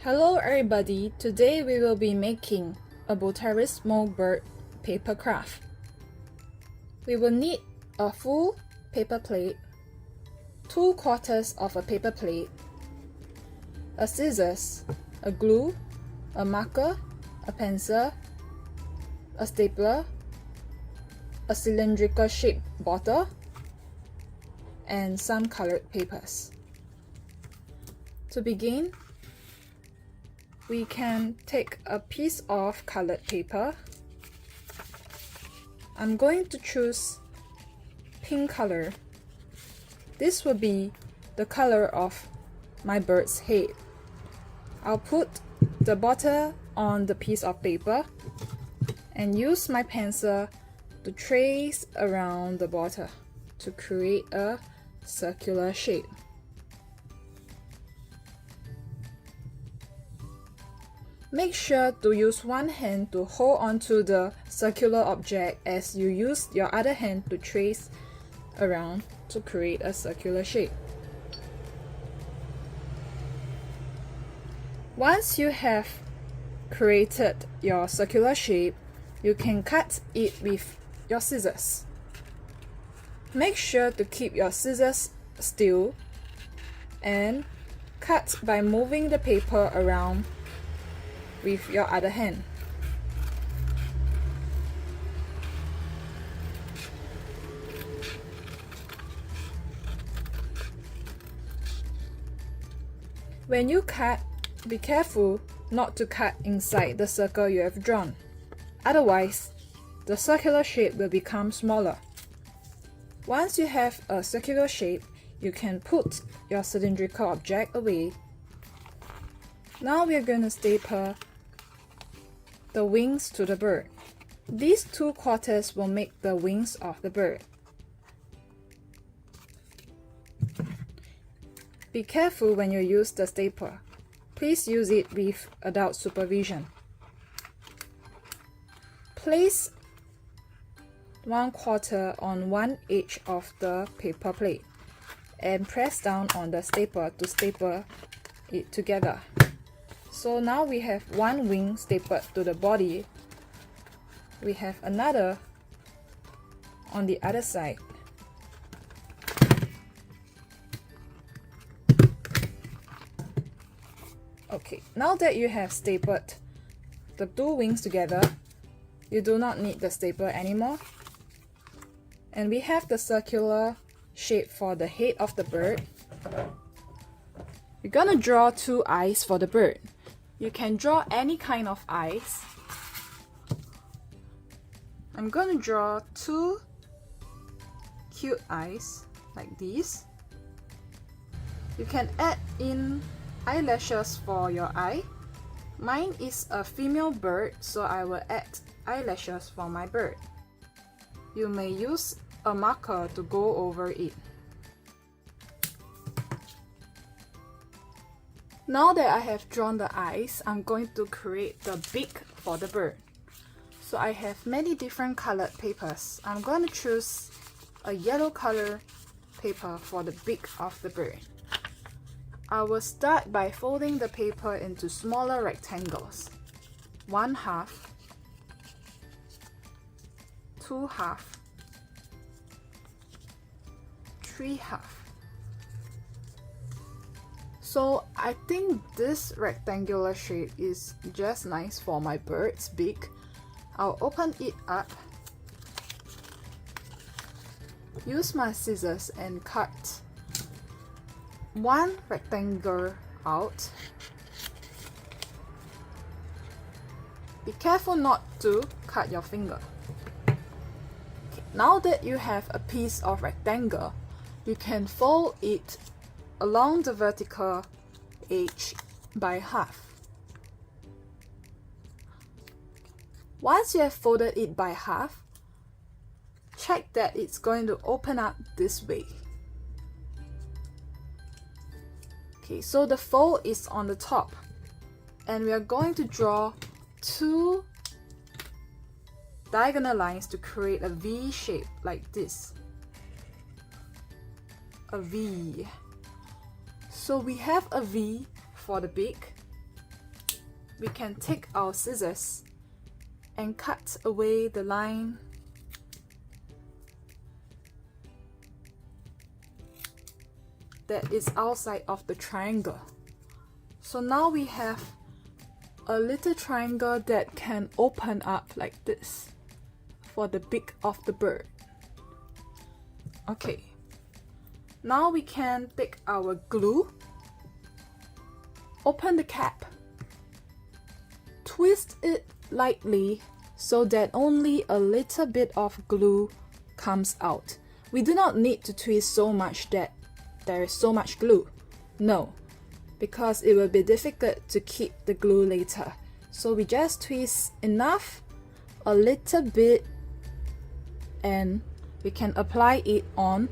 Hello everybody, today we will be making a Boterismo bird paper craft. We will need a full paper plate, 2/4 of a paper plate, a scissors, a glue, a marker, a pencil, a stapler, a cylindrical shaped bottle, and some colored papers. To begin, we can take a piece of colored paper. I'm going to choose pink color. This will be the color of my bird's head. I'll put the bottle on the piece of paper and use my pencil to trace around the bottle to create a circular shape. Make sure to use one hand to hold onto the circular object as you use your other hand to trace around to create a circular shape. Once you have created your circular shape, you can cut it with your scissors. Make sure to keep your scissors still and cut by moving the paper around with your other hand. When you cut, be careful not to cut inside the circle you have drawn. Otherwise, the circular shape will become smaller. Once you have a circular shape, you can put your cylindrical object away. Now we are going to staple the wings to the bird. These 2/4 will make the wings of the bird. Be careful when you use the stapler. Please use it with adult supervision. Place 1/4 on one edge of the paper plate and press down on the stapler to staple it together. So now we have one wing stapled to the body. We have another on the other side. Okay, now that you have stapled the two wings together, you do not need the stapler anymore. And we have the circular shape for the head of the bird. We're gonna draw two eyes for the bird. You can draw any kind of eyes. I'm going to draw two cute eyes like these. You can add in eyelashes for your eye. Mine is a female bird, so I will add eyelashes for my bird. You may use a marker to go over it. Now that I have drawn the eyes, I'm going to create the beak for the bird. So I have many different colored papers. I'm going to choose a yellow color paper for the beak of the bird. I will start by folding the paper into smaller rectangles. 1/2, 2/2, 3/2. So I think this rectangular shape is just nice for my bird's beak. I'll open it up, use my scissors and cut one rectangle out. Be careful not to cut your finger. Okay, now that you have a piece of rectangle, you can fold it along the vertical edge by 1/2. Once you have folded it by 1/2, check that it's going to open up this way. Okay, so the fold is on the top, and we are going to draw two diagonal lines to create a V shape like this. A V. So we have a V for the beak, we can take our scissors and cut away the line that is outside of the triangle. So now we have a little triangle that can open up like this for the beak of the bird. Okay, now we can take our glue, open the cap, twist it lightly so that only a little bit of glue comes out. We do not need to twist so much that there is so much glue. No, because it will be difficult to keep the glue later. So we just twist enough, a little bit, and we can apply it on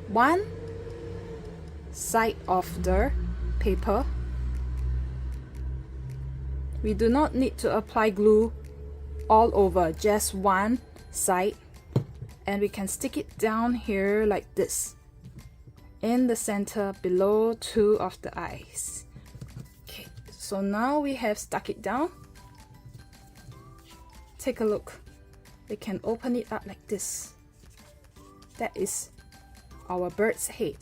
one side of the paper. We do not need to apply glue all over, just one side, and we can stick it down here like this in the center below two of the eyes. Okay, so now we have stuck it down. Take a look. We can open it up like this. That is our bird's head.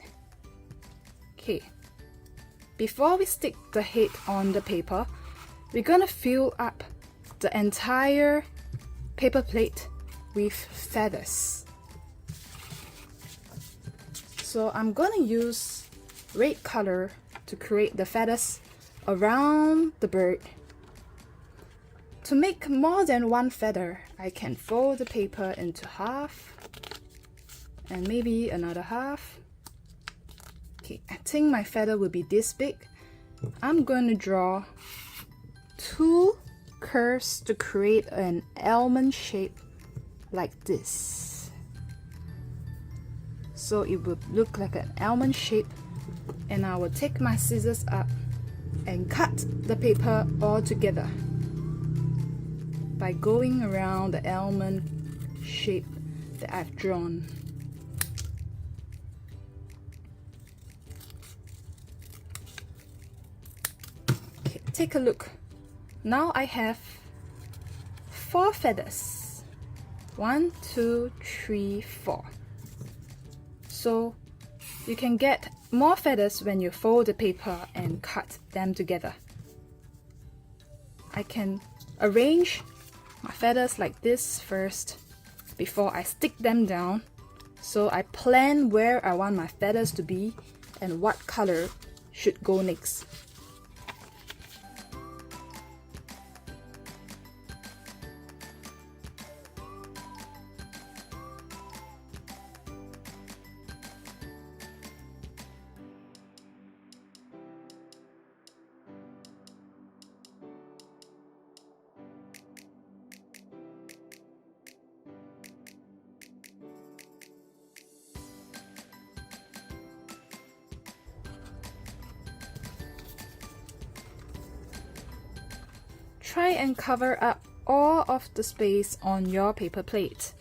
Okay, before we stick the head on the paper, we're gonna fill up the entire paper plate with feathers. So I'm gonna use red color to create the feathers around the bird. To make more than one feather, I can fold the paper into half and maybe another half. Okay, I think my feather will be this big. I'm going to draw two curves to create an almond shape like this. So it will look like an almond shape, and I will take my scissors up and cut the paper all together by going around the almond shape that I've drawn. Okay, take a look. Now I have 4 feathers. 1, 2, 3, 4. So you can get more feathers when you fold the paper and cut them together. I can arrange my feathers like this first before I stick them down. So I plan where I want my feathers to be and what color should go next. Try and cover up all of the space on your paper plate.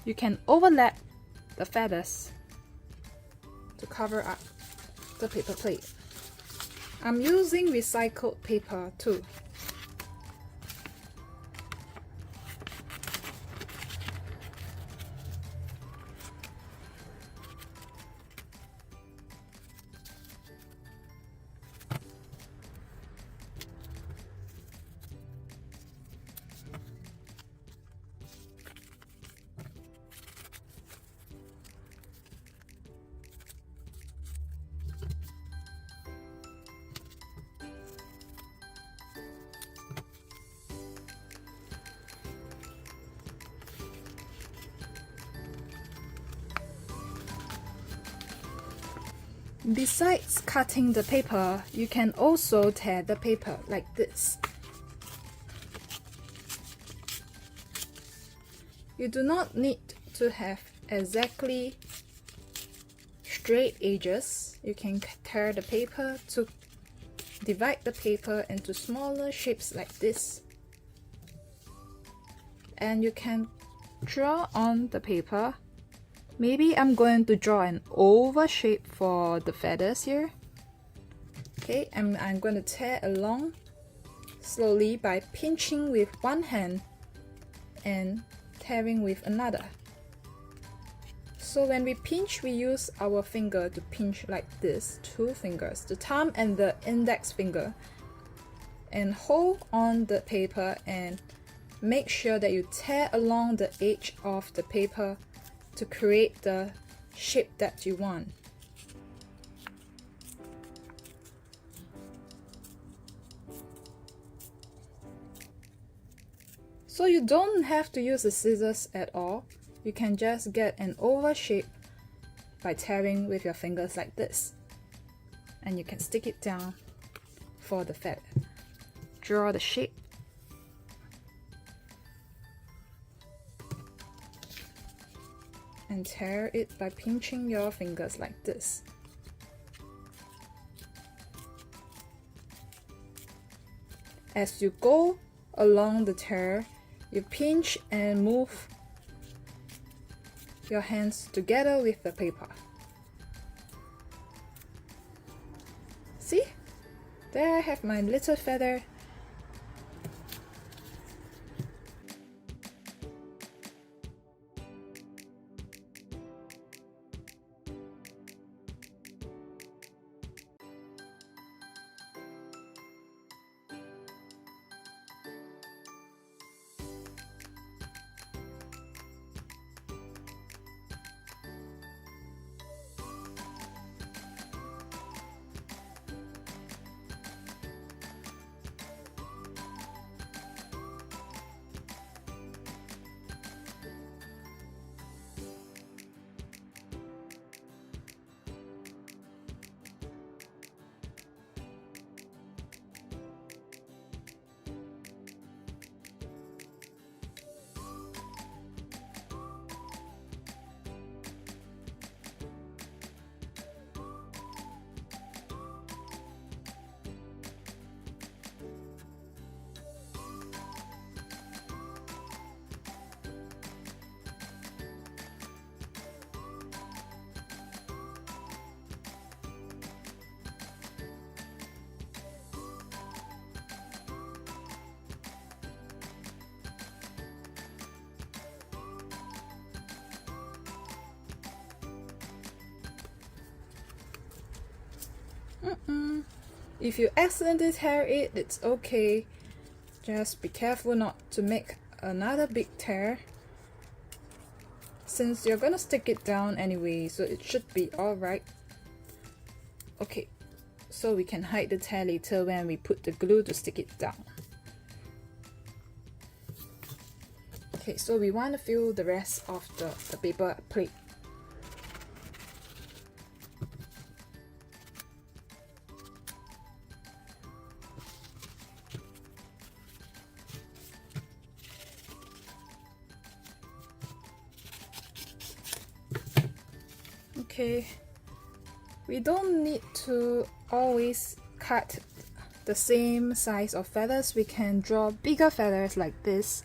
You can overlap the feathers to cover up the paper plate. I'm using recycled paper too. Besides cutting the paper, you can also tear the paper like this. You do not need to have exactly straight edges. You can tear the paper to divide the paper into smaller shapes like this. And you can draw on the paper. Maybe I'm going to draw an oval shape for the feathers here. Okay, and I'm going to tear along slowly by pinching with one hand and tearing with another. So when we pinch, we use our finger to pinch like this, two fingers, the thumb and the index finger, and hold on the paper and make sure that you tear along the edge of the paper to create the shape that you want. So you don't have to use the scissors at all. You can just get an oval shape by tearing with your fingers like this. And you can stick it down for the feather. Draw the shape. And tear it by pinching your fingers like this. As you go along the tear, you pinch and move your hands together with the paper. See? There I have my little feather. If you accidentally tear it, it's okay. Just be careful not to make another big tear, since you're gonna stick it down anyway, so it should be alright. Okay, so we can hide the tear later when we put the glue to stick it down. Okay, so we want to fill the rest of the paper plate. Okay, we don't need to always cut the same size of feathers. We can draw bigger feathers like this.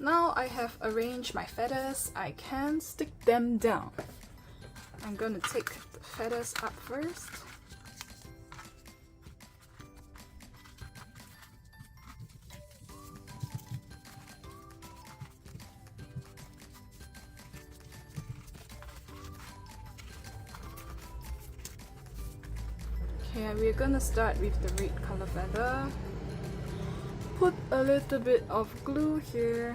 Now I have arranged my feathers, I can stick them down. I'm gonna take the feathers up first. Okay, we're gonna start with the red color feather. Put a little bit of glue here.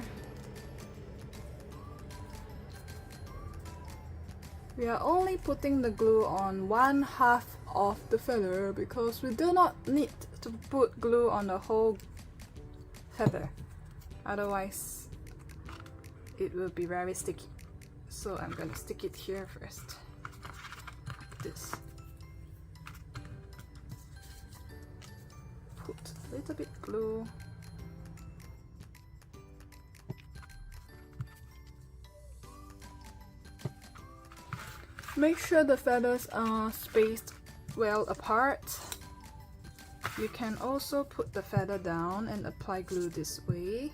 We are only putting the glue on 1/2 of the feather because we do not need to put glue on the whole feather. Otherwise, it will be very sticky. So I'm gonna stick it here first. This. Put a little bit glue. Make sure the feathers are spaced well apart. You can also put the feather down and apply glue this way.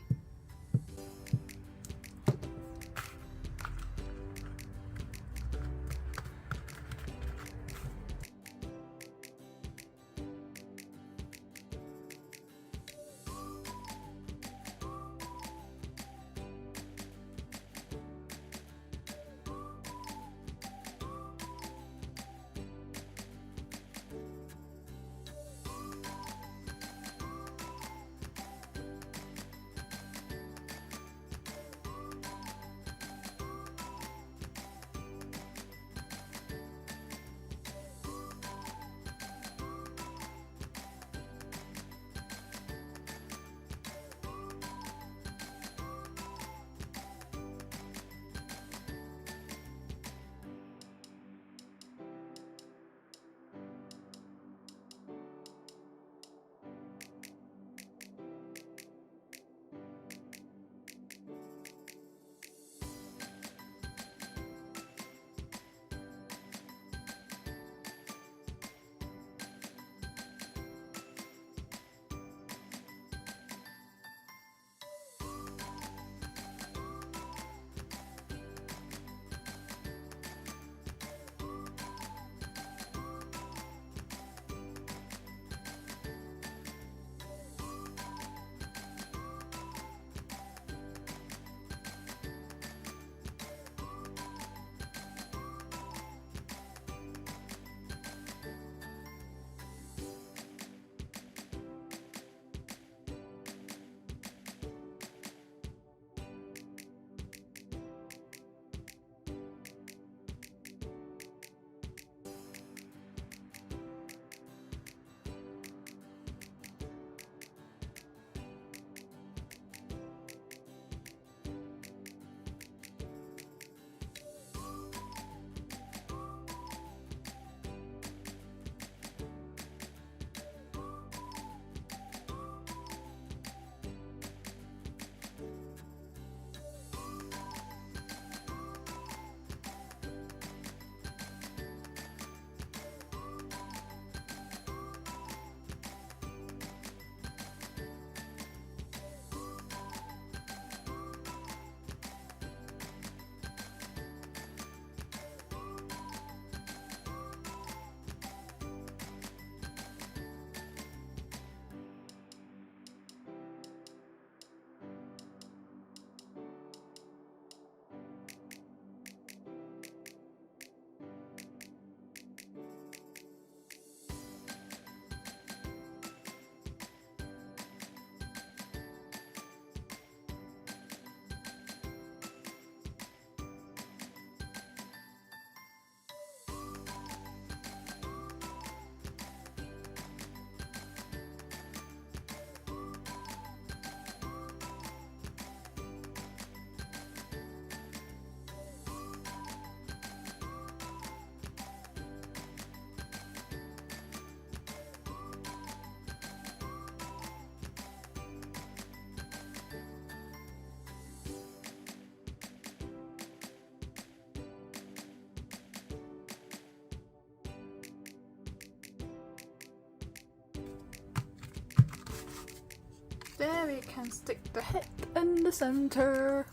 There we can stick the head in the center.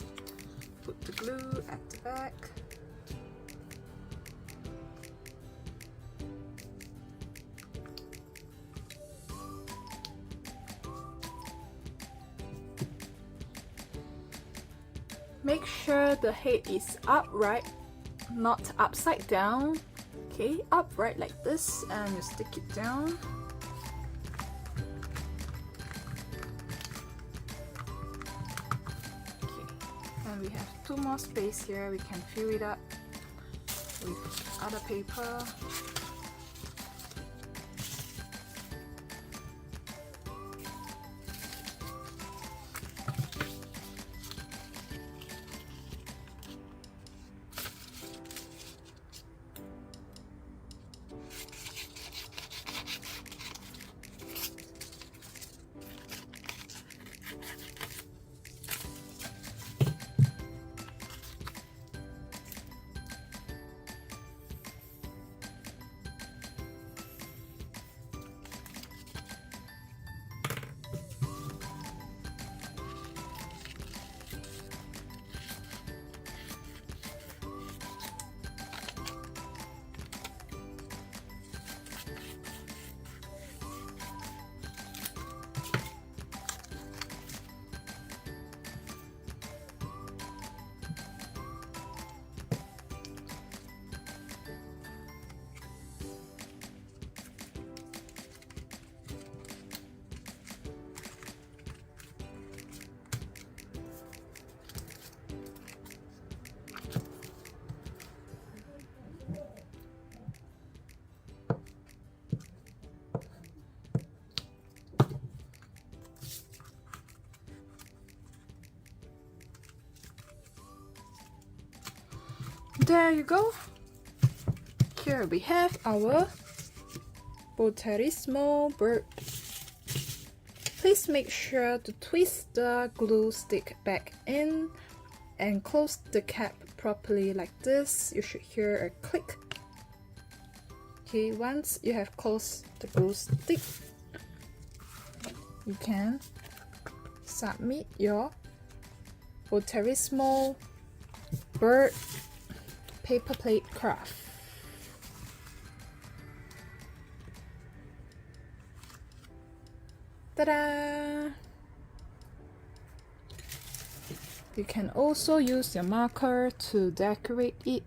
Put the glue at the back. Make sure the head is upright, not upside down. Okay, upright like this, and you stick it down. Okay, and we have 2 more space here. We can fill it up with other paper. There you go. Here we have our Boterismo bird. Please make sure to twist the glue stick back in and close the cap properly like this. You should hear a click. Okay, once you have closed the glue stick, you can submit your Boterismo bird paper plate craft. Ta-da! You can also use your marker to decorate it.